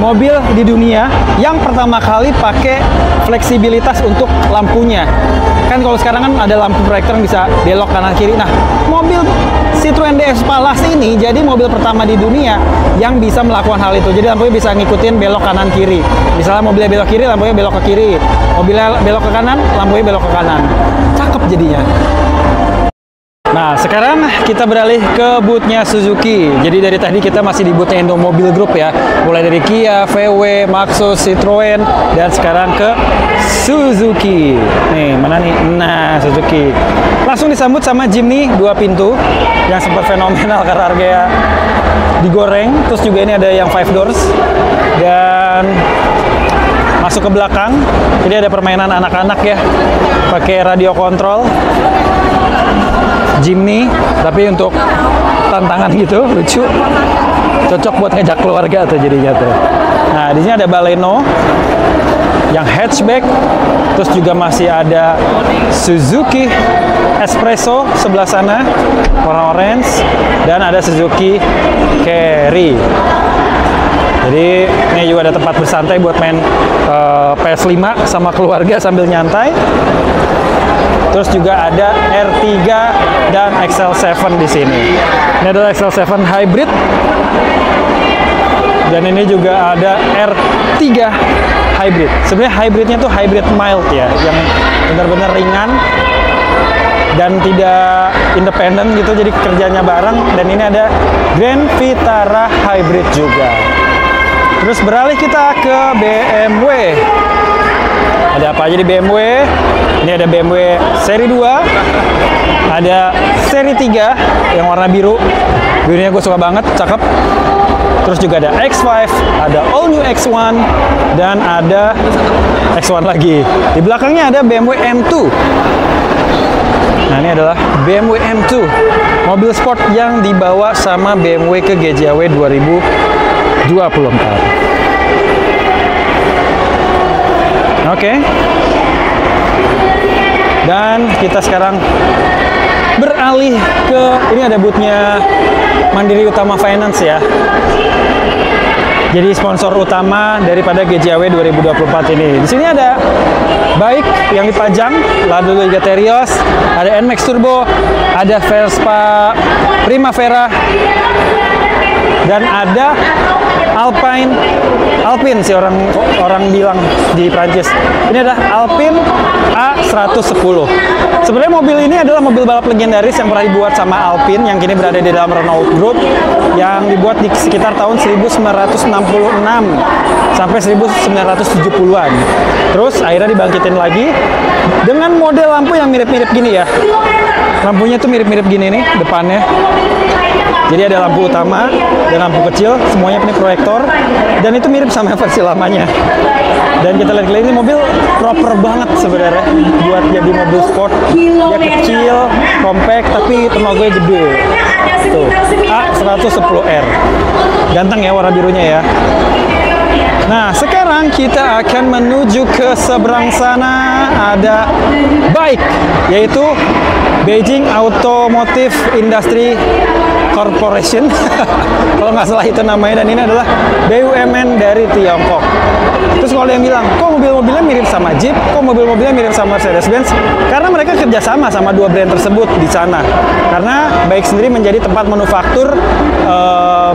Speaker 1: mobil di dunia yang pertama kali pakai fleksibilitas untuk lampunya. Kan kalau sekarang kan ada lampu proyektor yang bisa belok kanan kiri. Nah, mobil Citroen DS Palace ini jadi mobil pertama di dunia yang bisa melakukan hal itu. Jadi lampunya bisa ngikutin belok kanan kiri. Misalnya mobilnya belok kiri, lampunya belok ke kiri. Mobilnya belok ke kanan, lampunya belok ke kanan. Cakep jadinya. Nah, sekarang kita beralih ke booth-nya Suzuki. Jadi dari tadi kita masih di booth-nya Indo Mobil Group ya. Mulai dari Kia, VW, Maxus, Citroen, dan sekarang ke Suzuki. Nih, mana nih? Nah, Suzuki. Langsung disambut sama Jimny 2 pintu yang sempat fenomenal karena harganya digoreng. Terus juga ini ada yang 5 doors. Dan masuk ke belakang, jadi ada permainan anak-anak ya. Pakai radio kontrol. Jimny, tapi untuk tantangan gitu, lucu, cocok buat ngajak keluarga tuh jadinya tuh. Nah, di sini ada Baleno yang hatchback, terus juga masih ada Suzuki Espresso sebelah sana, warna orange, dan ada Suzuki Carry. Jadi ini juga ada tempat bersantai buat main PS5 sama keluarga sambil nyantai. Terus juga ada R3 dan XL7 di sini. Ini adalah XL7 hybrid. Dan ini juga ada R3 hybrid. Sebenarnya hybridnya tuh hybrid mild ya, yang benar-benar ringan dan tidak independen gitu, jadi kerjanya bareng. Dan ini ada Grand Vitara hybrid juga. Terus beralih kita ke BMW. Ada apa aja di BMW? Ini ada BMW seri 2, ada seri 3 yang warna biru. Birunya gue suka banget, cakep. Terus juga ada X5, ada All New X1, dan ada X1 lagi. Di belakangnya ada BMW M2. Nah, ini adalah BMW M2, mobil sport yang dibawa sama BMW ke GJAW 2024. Oke. Dan kita sekarang beralih ke, ini ada boothnya Mandiri Utama Finance ya. Jadi sponsor utama daripada GJAW 2024 ini. Di sini ada bike yang dipajang, Lada Liga Terios, ada NMAX Turbo, ada Vespa Primavera, dan ada Alpine sih orang bilang di Prancis. Ini adalah Alpine A110. Sebenarnya mobil ini adalah mobil balap legendaris yang pernah dibuat sama Alpine, yang kini berada di dalam Renault Group, yang dibuat di sekitar tahun 1966 sampai 1970-an. Terus akhirnya dibangkitin lagi dengan model lampu yang mirip-mirip gini ya. Lampunya tuh mirip-mirip gini nih depannya. Jadi ada lampu utama dan lampu kecil, semuanya punya proyektor, dan itu mirip sama versi lamanya. Dan kita lihat ini mobil proper banget sebenarnya buat jadi mobil sport. Dia kecil, compact, tapi tenaganya gede. Tuh, A110R. Ganteng ya warna birunya ya. Nah, sekarang kita akan menuju ke seberang sana, ada bike, yaitu Beijing Automotive Industry Corporation. Kalau nggak salah itu namanya, dan ini adalah BUMN dari Tiongkok. Terus kalau yang bilang, kok mobil-mobilnya mirip sama Jeep, kok mobil-mobilnya mirip sama Mercedes-Benz? Karena mereka kerjasama sama dua brand tersebut di sana. Karena bike sendiri menjadi tempat manufaktur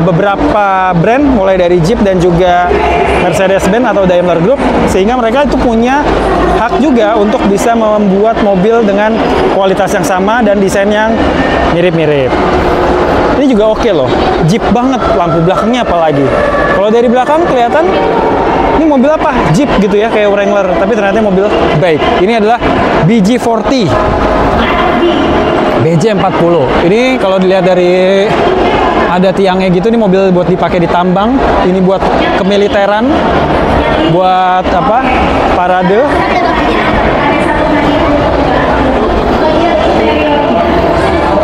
Speaker 1: beberapa brand, mulai dari Jeep dan juga Mercedes-Benz atau Daimler Group, sehingga mereka itu punya hak juga untuk bisa membuat mobil dengan kualitas yang sama dan desain yang mirip-mirip. Ini juga oke loh, Jeep banget, lampu belakangnya apalagi. Kalau dari belakang kelihatan ini mobil apa? Jeep gitu ya, kayak Wrangler, tapi ternyata mobil bike. Ini adalah BG40 BJ40. Ini kalau dilihat dari ada tiangnya gitu, ini mobil buat dipakai di tambang, ini buat kemiliteran, buat apa? Parade.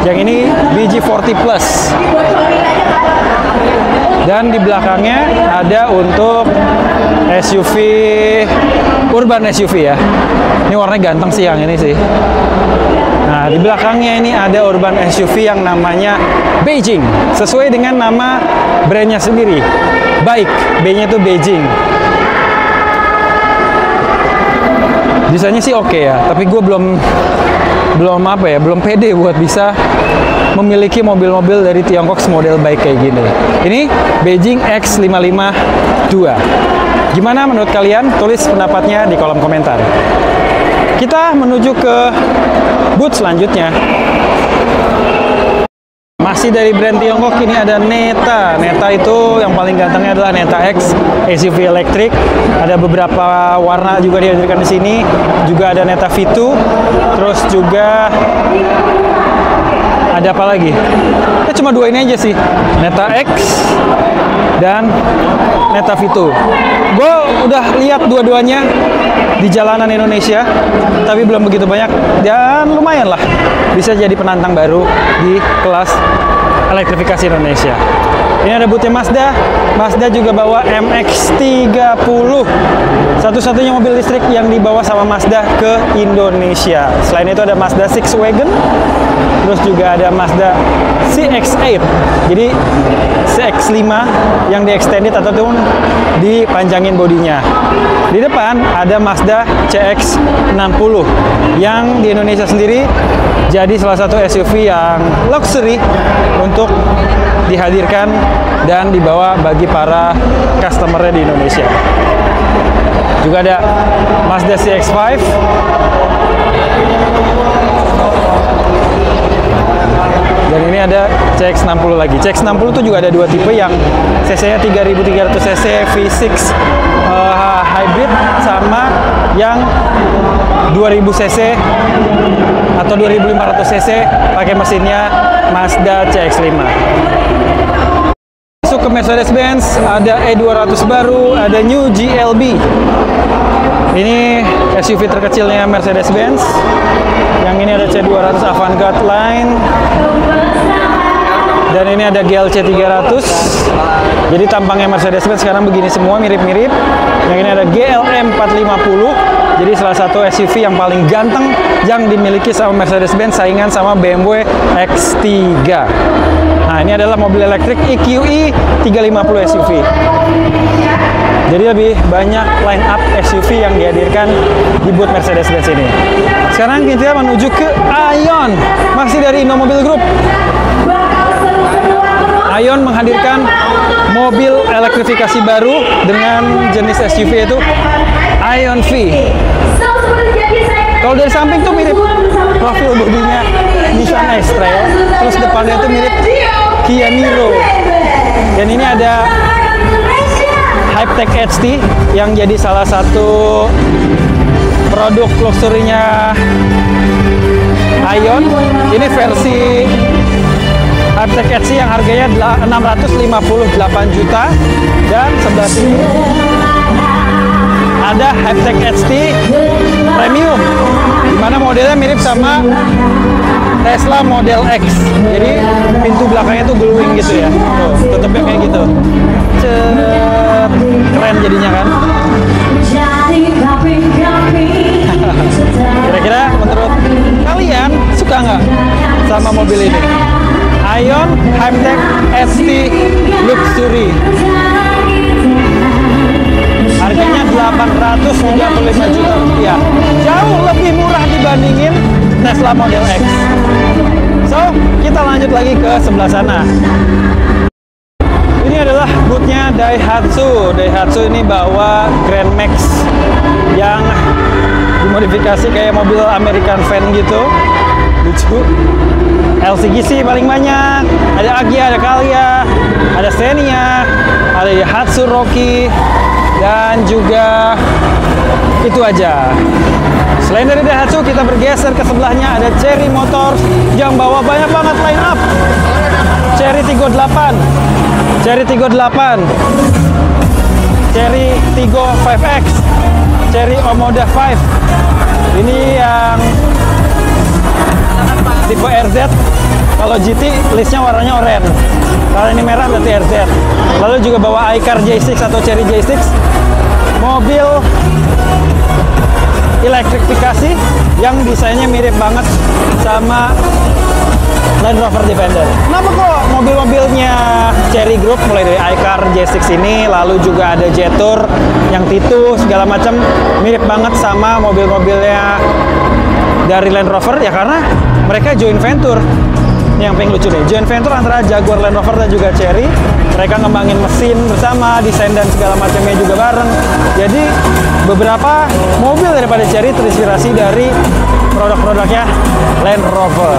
Speaker 1: Yang ini BG40 Plus. Dan di belakangnya ada untuk SUV, urban SUV ya. Ini warnanya ganteng sih yang ini sih. Nah, di belakangnya ini ada urban SUV yang namanya Beijing. Sesuai dengan nama brandnya sendiri. Bike, B-nya itu Beijing. Desainnya sih oke ya, tapi gue belum pede buat bisa memiliki mobil-mobil dari Tiongkok semodel bike kayak gini. Ini Beijing X552. Gimana menurut kalian? Tulis pendapatnya di kolom komentar. Kita menuju ke booth selanjutnya. Masih dari brand Tiongkok, ini ada Neta. Neta itu yang paling gantengnya adalah Neta X SUV elektrik. Ada beberapa warna juga dihadirkan di sini. Juga ada Neta V2. Terus juga ada apa lagi? Cuma dua ini aja sih. Neta X dan Neta V2. Gue udah lihat dua-duanya di jalanan Indonesia, tapi belum begitu banyak, dan lumayan lah bisa jadi penantang baru di kelas elektrifikasi Indonesia. Ini ada boothnya Mazda. Mazda juga bawa MX-30, satu-satunya mobil listrik yang dibawa sama Mazda ke Indonesia. Selain itu ada Mazda Six Wagon, terus juga ada Mazda CX-8, jadi CX-5 yang di-extended ataupun dipanjangin bodinya. Di depan ada Mazda CX-60 yang di Indonesia sendiri jadi salah satu SUV yang luxury untuk dihadirkan dan dibawa bagi para customer-nya di Indonesia. Juga ada Mazda CX-5, dan ini ada CX-60 lagi. CX-60 itu juga ada dua tipe, yang cc-nya 3300 cc V6 hybrid, sama yang 2000 cc atau 2500 cc pakai mesinnya Mazda CX-5. Masuk ke Mercedes-Benz, ada E200 baru, ada New GLB. Ini SUV terkecilnya Mercedes-Benz. Yang ini ada C200 Avantgarde Line. Dan ini ada GLC 300. Jadi tampangnya Mercedes-Benz sekarang begini semua, mirip-mirip. Yang ini ada GLM 450. Jadi salah satu SUV yang paling ganteng yang dimiliki sama Mercedes-Benz, saingan sama BMW X3. Nah, ini adalah mobil elektrik EQE 350 SUV. Jadi lebih banyak line up SUV yang dihadirkan di booth Mercedes-Benz ini. Sekarang kita menuju ke Aion, masih dari Indomobil Group. Aion menghadirkan mobil elektrifikasi baru dengan jenis SUV yaitu Aion V. Kalau dari samping tuh mirip profil bodinya Nissan X-Trail, terus depannya tuh mirip Kia Niro. Dan ini ada Hypertech HT yang jadi salah satu produk luxury-nya Aion. Ini versi Hypertech HT yang harganya 658 juta, dan sebelah sini ada Hypertech HT Premium, dimana modelnya mirip sama Tesla Model X. Jadi pintu belakangnya tuh glowing gitu ya. Tuh, tutupnya kayak gitu. Keren jadinya kan. Kira-kira menurut kalian suka nggak sama mobil ini? Aion Hypertech HT Luxury. Harganya 835 juta rupiah. Jauh lebih murah dibandingin Tesla Model X. So, kita lanjut lagi ke sebelah sana. Ini adalah boothnya Daihatsu. Daihatsu ini bawa Grand Max yang dimodifikasi kayak mobil American van gitu. Lucu. LCGC paling banyak. Ada Agya, ada Calya, ada Xenia, ada Daihatsu Rocky, dan juga itu aja. Selain dari Daihatsu, kita bergeser ke sebelahnya, ada Chery Motors yang bawa banyak banget line up. Chery Tiggo 8, Chery Tiggo 8, Chery Tiggo 5X, Chery Omoda 5. Ini yang tipe RZ. Kalau GT listnya warnanya oranye. Kalau ini merah berarti RZ. Lalu juga bawa iCar J6 atau Chery J6, mobil elektrifikasi yang desainnya mirip banget sama Land Rover Defender. Kenapa kok mobil-mobilnya Chery Group, mulai dari iCar J6 ini, lalu juga ada Jetour yang Titu segala macam, mirip banget sama mobil-mobilnya dari Land Rover? Ya karena mereka joint venture. Yang paling lucu nih, joint venture antara Jaguar Land Rover dan juga Chery. Mereka ngembangin mesin bersama, desain dan segala macamnya juga bareng. Jadi beberapa mobil daripada Chery terinspirasi dari produk-produknya Land Rover.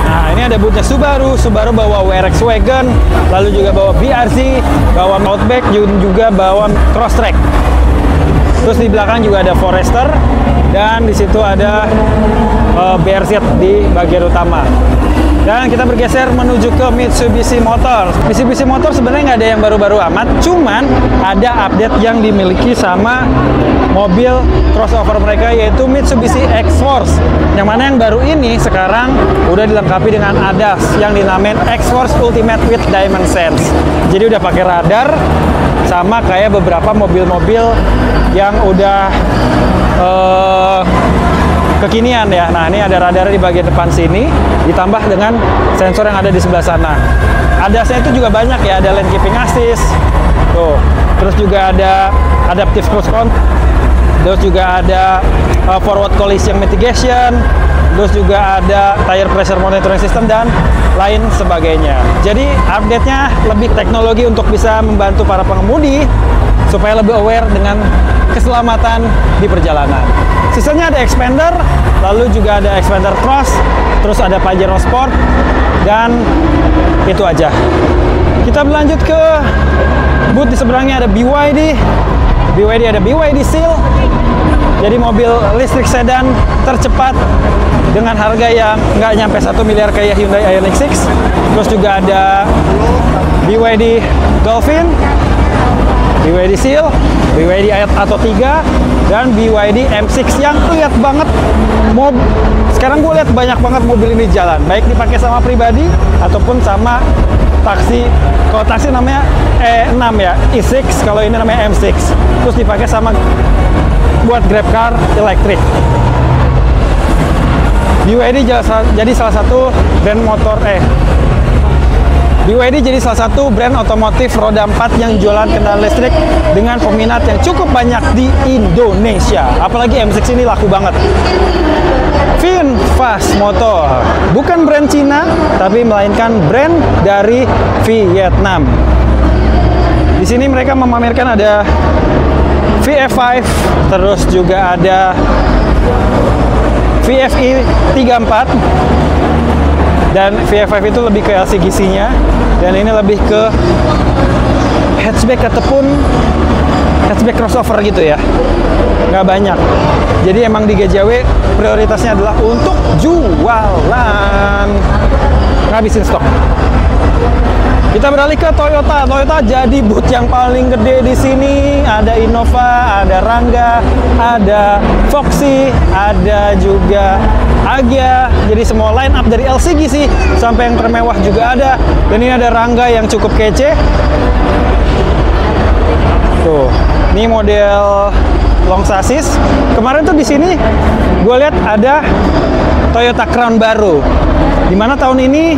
Speaker 1: Nah, ini ada boothnya Subaru. Subaru bawa WRX Wagon, lalu juga bawa BRZ, bawa Outback, juga bawa Crosstrek. Terus di belakang juga ada Forester, dan di situ ada BRZ di bagian utama. Dan kita bergeser menuju ke Mitsubishi Motors. Mitsubishi Motors sebenarnya nggak ada yang baru-baru amat, cuman ada update yang dimiliki sama mobil crossover mereka, yaitu Mitsubishi X-Force. Yang mana yang baru ini sekarang udah dilengkapi dengan ADAS yang dinamain X-Force Ultimate with Diamond Sense. Jadi udah pakai radar, sama kayak beberapa mobil-mobil yang udah kekinian ya. Nah, ini ada radar di bagian depan sini, ditambah dengan sensor yang ada di sebelah sana. ADAS-nya itu juga banyak ya, ada lane keeping assist, tuh. Terus juga ada adaptive cruise control, terus juga ada forward collision mitigation, terus juga ada tire pressure monitoring system dan lain sebagainya. Jadi update-nya lebih teknologi untuk bisa membantu para pengemudi supaya lebih aware dengan keselamatan di perjalanan. Sisanya ada expander, lalu juga ada expander cross, terus ada Pajero Sport, dan itu aja. Kita berlanjut ke booth di seberangnya, ada BYD. Ada BYD Seal. Jadi mobil listrik sedan tercepat dengan harga yang nggak nyampe 1 miliar kayak Hyundai Ioniq 6. Terus juga ada BYD Dolphin, BYD BYD Seal, BYD Atto 3, dan BYD M6 yang lihat banget sekarang gue lihat banyak banget mobil ini jalan, baik dipakai sama pribadi ataupun sama taksi. Kalau taksi namanya E6 ya, E6, kalau ini namanya M6. Terus dipakai sama buat Grab car elektrik. BYD jadi salah satu brand BYD jadi salah satu brand otomotif roda 4 yang jualan kendaraan listrik dengan peminat yang cukup banyak di Indonesia. Apalagi M6 ini laku banget. VinFast Motor bukan brand Cina, tapi melainkan brand dari Vietnam. Di sini mereka memamerkan ada VF5, terus juga ada VFI 34. Dan VF5 itu lebih ke LCGC-nya, dan ini lebih ke hatchback ataupun hatchback crossover gitu ya. Nggak banyak. Jadi emang di GJW prioritasnya adalah untuk jualan, ngabisin stok. Kita beralih ke Toyota. Toyota jadi booth yang paling gede di sini. Ada Innova, ada Rangga, ada Foxy, ada juga Agya. Jadi semua line up dari LCGC sampai yang termewah juga ada. Dan ini ada Rangga yang cukup kece. Tuh, ini model long chassis. Kemarin tuh di sini gue lihat ada Toyota Crown baru. Dimana tahun ini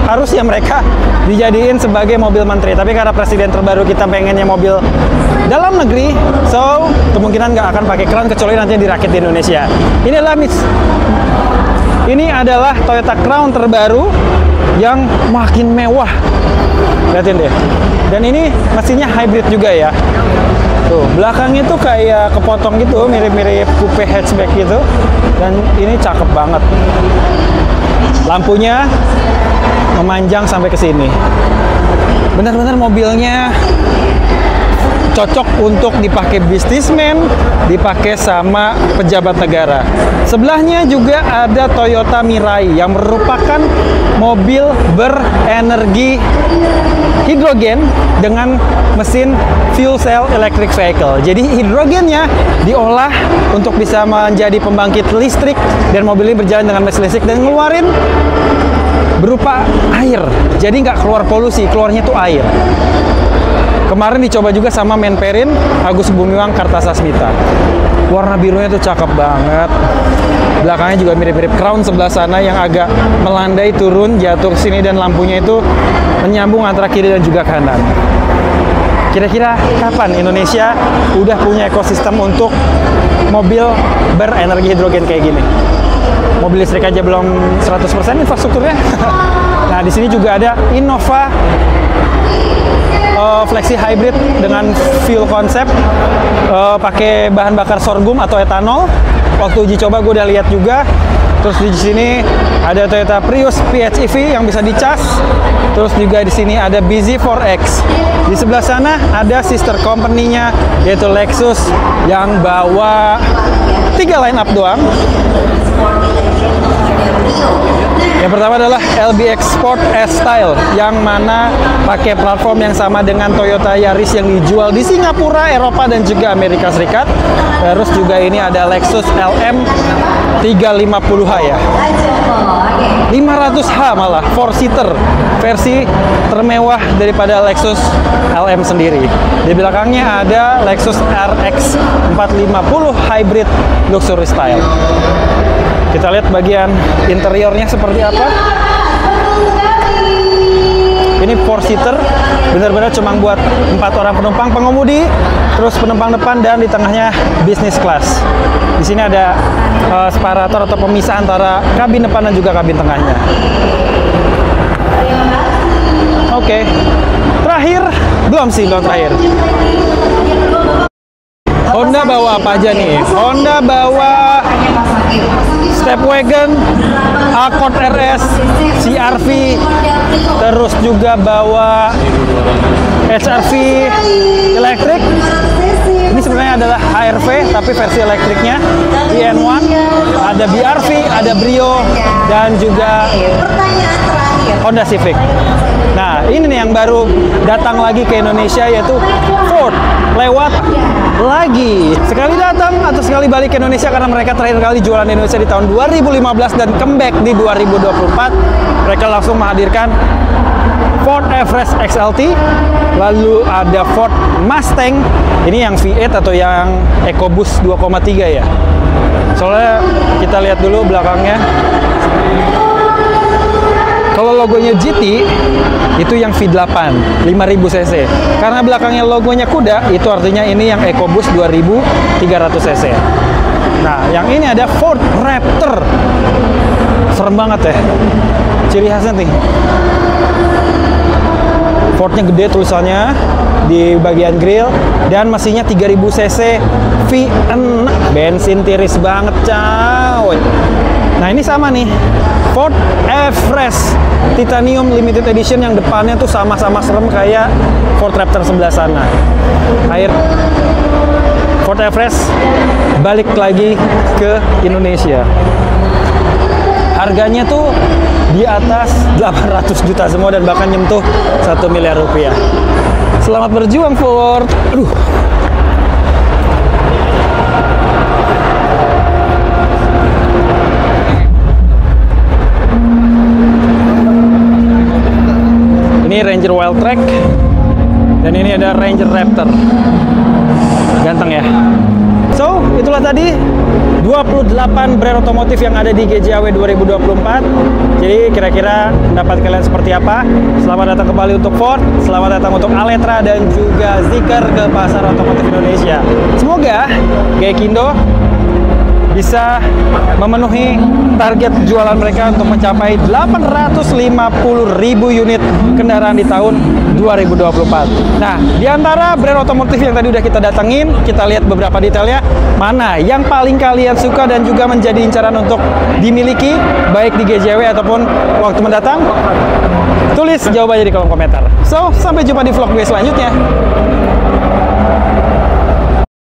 Speaker 1: harusnya mereka dijadiin sebagai mobil menteri, tapi karena presiden terbaru kita pengennya mobil dalam negeri, so kemungkinan nggak akan pakai Crown kecuali nanti dirakit di Indonesia. Ini adalah Toyota Crown terbaru yang makin mewah. Lihatin deh. Dan ini mesinnya hybrid juga ya. Tuh, belakangnya tuh kayak kepotong gitu, mirip-mirip coupe hatchback gitu. Dan ini cakep banget. Lampunya memanjang sampai ke sini. Benar-benar mobilnya cocok untuk dipakai bisnismen, dipakai sama pejabat negara. Sebelahnya juga ada Toyota Mirai yang merupakan mobil berenergi hidrogen dengan mesin fuel cell electric vehicle. Jadi hidrogennya diolah untuk bisa menjadi pembangkit listrik dan mobil ini berjalan dengan mesin listrik dan ngeluarin berupa air. Jadi nggak keluar polusi, keluarnya tuh air. Kemarin dicoba juga sama Menperin Agus Gumiwang Kartasasmita. Warna birunya tuh cakep banget. Belakangnya juga mirip-mirip Crown sebelah sana yang agak melandai turun jatuh ke sini, dan lampunya itu menyambung antara kiri dan juga kanan. Kira-kira kapan Indonesia udah punya ekosistem untuk mobil berenergi hidrogen kayak gini? Mobil listrik aja belum 100% infrastrukturnya. Nah, di sini juga ada Innova Flexi Hybrid dengan fuel konsep, pakai bahan bakar sorghum atau etanol. Waktu uji coba gue udah lihat juga. Terus di sini ada Toyota Prius PHEV yang bisa dicas. Terus juga di sini ada BZ4X. Di sebelah sana ada sister company-nya yaitu Lexus yang bawa 3 line up doang. Yang pertama adalah LBX Sport S-Style yang mana pakai platform yang sama dengan Toyota Yaris yang dijual di Singapura, Eropa, dan juga Amerika Serikat. Terus juga ini ada Lexus LM 350H ya. 500H malah, 4-seater, versi termewah daripada Lexus LM sendiri. Di belakangnya ada Lexus RX 450 Hybrid Luxury Style. Kita lihat bagian interiornya seperti apa. Ini 4-seater, benar-benar cuma buat 4 orang penumpang, pengemudi, terus penumpang depan, dan di tengahnya business class. Di sini ada separator atau pemisah antara kabin depan dan juga kabin tengahnya. Oke. Terakhir, belum terakhir. Honda bawa apa aja nih? Honda bawa Stepwagon, Accord RS, CR-V, terus juga bawa HR-V elektrik. Ini sebenarnya adalah HR-V tapi versi elektriknya, EN1, ada BR-V, ada Brio, dan juga Honda Civic. Nah, ini nih yang baru datang lagi ke Indonesia, yaitu Ford lewat lagi. Sekali datang atau sekali balik ke Indonesia, karena mereka terakhir kali jualan di Indonesia di tahun 2015 dan comeback di 2024, mereka langsung menghadirkan Ford Everest XLT, lalu ada Ford Mustang, ini yang V8 atau yang EcoBoost 2,3 ya. Soalnya kita lihat dulu belakangnya. Kalau logonya GT itu yang V8 5000 cc. Karena belakangnya logonya kuda, itu artinya ini yang EcoBoost 2300 cc. Nah, yang ini ada Ford Raptor. Serem banget ya. Ciri khasnya nih. Fordnya gede tulisannya di bagian grill, dan mesinnya 3000 cc V6, bensin tiris banget coy. Nah ini sama nih, Ford Everest Titanium Limited Edition yang depannya tuh sama-sama serem kayak Ford Raptor sebelah sana. Ford Everest balik lagi ke Indonesia. Harganya tuh di atas 800 juta semua dan bahkan nyentuh 1 miliar rupiah. Selamat berjuang Ford. Aduh. Ini Ranger Wildtrak dan ini ada Ranger Raptor. Ganteng ya. So, itulah tadi 28 brand otomotif yang ada di GJAW 2024. Jadi kira-kira pendapat kalian seperti apa? Selamat datang kembali untuk Ford, selamat datang untuk Aletra dan juga Zeekr ke pasar otomotif Indonesia. Semoga Gaikindo bisa memenuhi target jualan mereka untuk mencapai 850.000 unit kendaraan di tahun 2024. Nah, di antara brand otomotif yang tadi udah kita datengin, kita lihat beberapa detailnya, mana yang paling kalian suka dan juga menjadi incaran untuk dimiliki, baik di GJW ataupun waktu mendatang? Tulis jawabannya di kolom komentar. So, sampai jumpa di vlog gue selanjutnya.